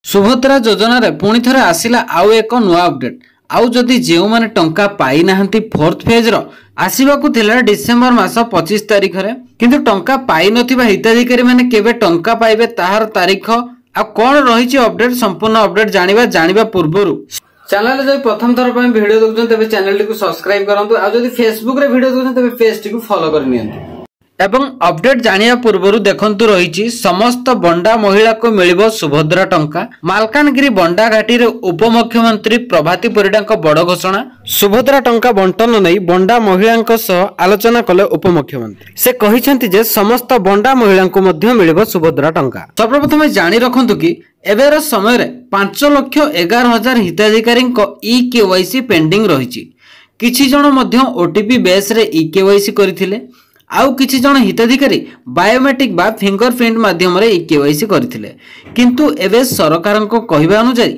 सुभद्रा योजना रे पुणी थरे आसिला आउ एक नुआ अपडेट। आउ जदि जेउ माने टंका पाई नाहंती फोर्थ फेज रो आसीबाकू थिला डिसेंबर मास 25 तारिख रे, किंतु टंका पाई नथिबा हिताधिकारी माने केबे टंका पाइबे ताहार तारीख आ कोन रहिछि अपडेट संपूर्ण अपडेट जानिबा पूर्वरु चैनल जदि प्रथम थर पय वीडियो देखुछन तबे चैनल टिकु सब्सक्राइब करंतु। आ जदि फेसबुक रे वीडियो देखुछन तबे पेज टिकु फॉलो कर नियंतु। एवं अपडेट जानिया पूर्वरु देखंतु रहिछि समस्त बंडा महिला को मिलिबो सुभद्रा टंका। मालकानगिरी बंडा घाटी रे उपमुख्यमंत्री प्रभाती परिडांक बड़ घोषणा। सुभद्रा टंका बंटन नै बंडा महिलांक सह आलोचना कले उपमुख्यमंत्री। से कहिसेंति जे समस्त बंडा महिलांको मध्ये मिलिबो सुभद्रा टंका। सर्वप्रथम जानि रखंतु कि एबेर समय रे 5,11,000 हिताधिकारी ई केवाईसी पेंडिंग रहिछि। किछि जण मध्ये ओटीपी बेस रे ई केवाईसी करिथिले, आउ किछि जण हिताधिकारी बायोमेट्रिक बा फिंगरप्रिंट माध्यम रे ई केवाईसी करथिले, किंतु एबे सरकारक कहिबा अनुसार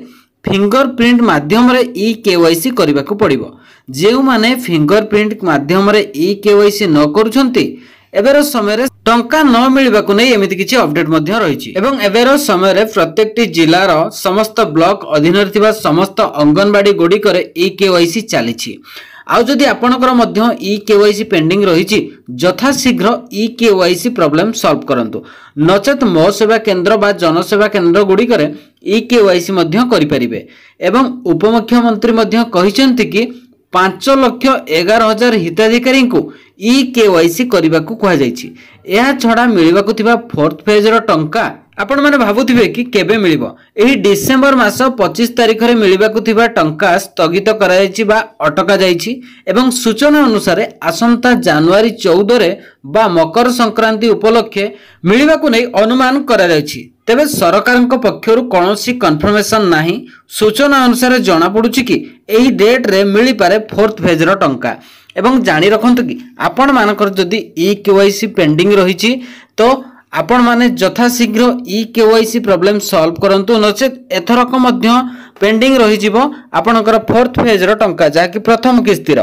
फिंगरप्रिंट माध्यम रे ई केवाईसी करबाकू पड़िबो। जेउ माने फिंगरप्रिंट माध्यम रे ई केवाईसी न करूछंती एबेर समय रे टंका न मिलबाकू नै एमिति किछि अपडेट मध्ये रहिछि। एवं एबेर समय रे प्रत्येकटी जिल्लार समस्त ब्लॉक अधीन रे थिबा समस्त अंगनवाड़ी गुडी करे ई केवाईसी चलिछि। आउ जदि आपणकर मध्य ई केवाईसी पेंडिंग रहिछि यथा शीघ्र ई केवाईसी प्रॉब्लम सॉल्व करंतु, नचेत मो सेवा केंद्र बा जनसेवा केंद्र गुडी करे ई केवाईसी मध्य करि परिबे। एवं उपमुख्यमंत्री मध्य कहिसेंति कि 5,11,000 हिताधिकारी को ई केवाईसी करबाकू कहा जायछि। एहा छडा मिलिबाकू थिबा फोर्थ फेज रो टंका आपण माने भाबुथिबे कि केबे मिलिबो। एही डिसेंबर मास 25 तारिख रे मिलिबाकू थिबा टंका स्थगित करा जायछि बा अटका जायछि। एवं सूचना अनुसार आसंता जनवरी 14 रे बा मकर संक्रांति उपलक्षे मिलिबाकू नै अनुमान करा जायछि। तेबे सरकारक पक्षरु कोनोसी कन्फर्मेशन नाही। सूचना अनुसार जणा पडुछि कि एही डेट रे मिलि पारे फोर्थ फेज रो टंका। एवं जानि रखंतु कि आपण मानकर जदि ई केवाईसी पेंडिंग रहिछि तो आपण माने यथा शीघ्र ई केवाईसी प्रॉब्लम सॉल्व करंतु, नचेत एथरक मध्य पेंडिंग रहि जिवो आपणकर फोर्थ फेज रो टंका जाकि प्रथम किस्तिर।